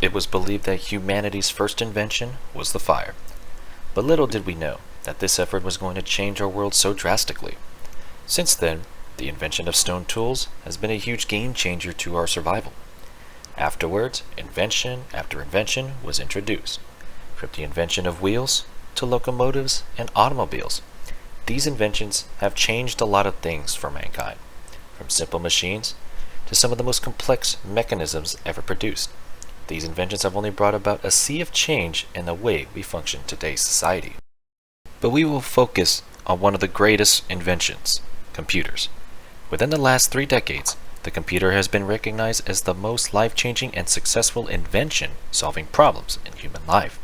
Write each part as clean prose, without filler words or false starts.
It was believed that humanity's first invention was the fire. But little did we know that this effort was going to change our world so drastically. Since then, the invention of stone tools has been a huge game changer to our survival. Afterwards, invention after invention was introduced, from the invention of wheels to locomotives and automobiles. These inventions have changed a lot of things for mankind, from simple machines to some of the most complex mechanisms ever produced. These inventions have only brought about a sea of change in the way we function in today's society. But we will focus on one of the greatest inventions, computers. Within the last 3 decades, the computer has been recognized as the most life-changing and successful invention solving problems in human life.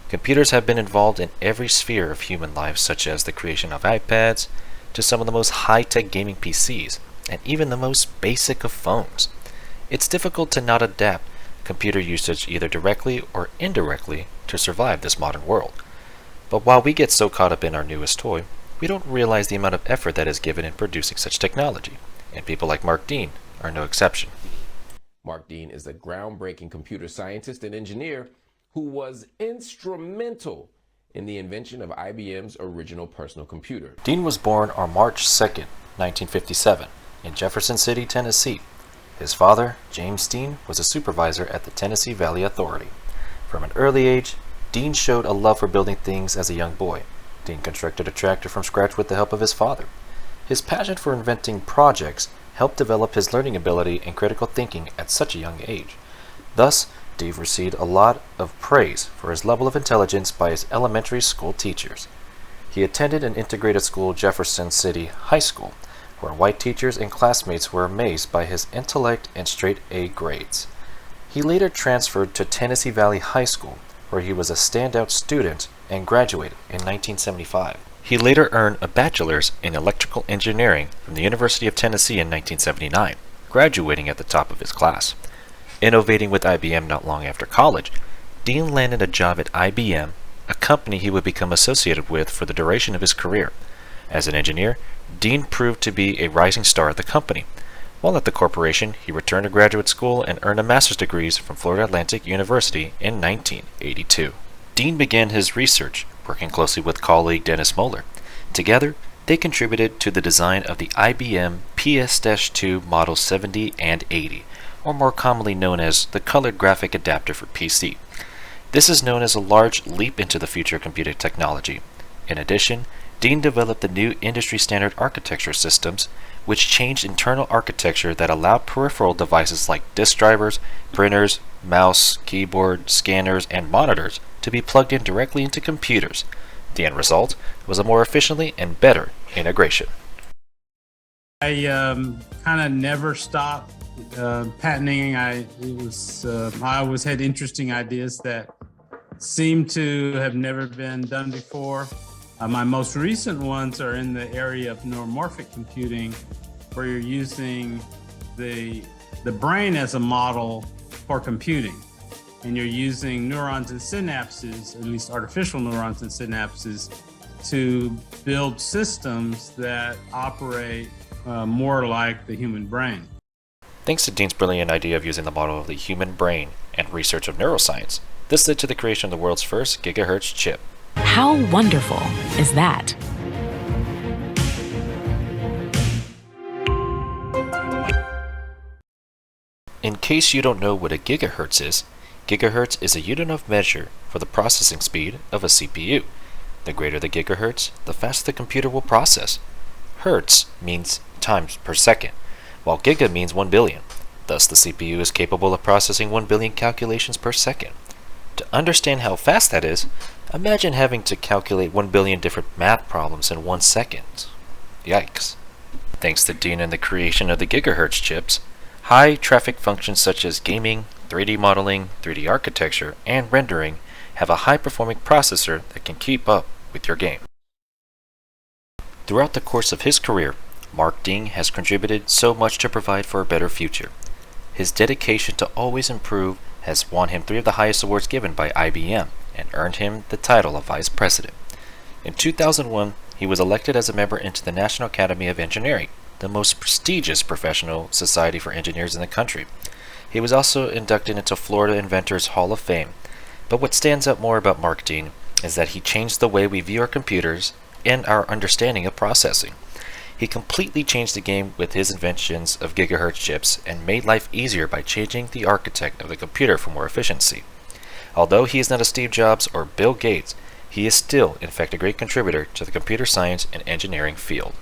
Computers have been involved in every sphere of human life, such as the creation of iPads, to some of the most high-tech gaming PCs, and even the most basic of phones. It's difficult to not adapt computer usage either directly or indirectly to survive this modern world. But while we get so caught up in our newest toy, we don't realize the amount of effort that is given in producing such technology, and people like Mark Dean are no exception. Mark Dean is a groundbreaking computer scientist and engineer who was instrumental in the invention of IBM's original personal computer. Dean was born on March 2nd, 1957, in Jefferson City, Tennessee. His father, James Dean, was a supervisor at the Tennessee Valley Authority. From an early age, Dean showed a love for building things as a young boy. Dean constructed a tractor from scratch with the help of his father. His passion for inventing projects helped develop his learning ability and critical thinking at such a young age. Thus, Dean received a lot of praise for his level of intelligence by his elementary school teachers. He attended an integrated school, Jefferson City High School, where white teachers and classmates were amazed by his intellect and straight A grades. He later transferred to Tennessee Valley High School, where he was a standout student and graduated in 1975. He later earned a bachelor's in electrical engineering from the University of Tennessee in 1979, graduating at the top of his class. Innovating with IBM not long after college, Dean landed a job at IBM, a company he would become associated with for the duration of his career. As an engineer, Dean proved to be a rising star at the company. While at the corporation, he returned to graduate school and earned a master's degree from Florida Atlantic University in 1982. Dean began his research, working closely with colleague Dennis Moeller. Together, they contributed to the design of the IBM PS-2 Model 70 and 80, or more commonly known as the Colored Graphic Adapter for PC. This is known as a large leap into the future of computer technology. In addition, Dean developed the new industry-standard architecture systems, which changed internal architecture that allowed peripheral devices like disk drivers, printers, mouse, keyboard, scanners, and monitors to be plugged in directly into computers. The end result was a more efficiently and better integration. I kind of never stopped patenting. I always had interesting ideas that seemed to have never been done before. My most recent ones are in the area of neuromorphic computing, where you're using the brain as a model for computing. And you're using neurons and synapses, at least artificial neurons and synapses, to build systems that operate more like the human brain. Thanks to Dean's brilliant idea of using the model of the human brain and research of neuroscience, this led to the creation of the world's first gigahertz chip. How wonderful is that? In case you don't know what a gigahertz is a unit of measure for the processing speed of a CPU. The greater the gigahertz, the faster the computer will process. Hertz means times per second, while giga means 1 billion. Thus, the CPU is capable of processing 1 billion calculations per second. To understand how fast that is, imagine having to calculate 1 billion different math problems in 1 second. Yikes. Thanks to Dean and the creation of the gigahertz chips, high traffic functions such as gaming, 3D modeling, 3D architecture, and rendering have a high-performing processor that can keep up with your game. Throughout the course of his career, Mark Dean has contributed so much to provide for a better future. His dedication to always improve has won him 3 of the highest awards given by IBM and earned him the title of Vice President. In 2001, he was elected as a member into the National Academy of Engineering, the most prestigious professional society for engineers in the country. He was also inducted into Florida Inventors Hall of Fame. But what stands out more about Mark Dean is that he changed the way we view our computers and our understanding of processing. He completely changed the game with his inventions of gigahertz chips and made life easier by changing the architect of the computer for more efficiency. Although he is not a Steve Jobs or Bill Gates, he is still, in fact, a great contributor to the computer science and engineering field.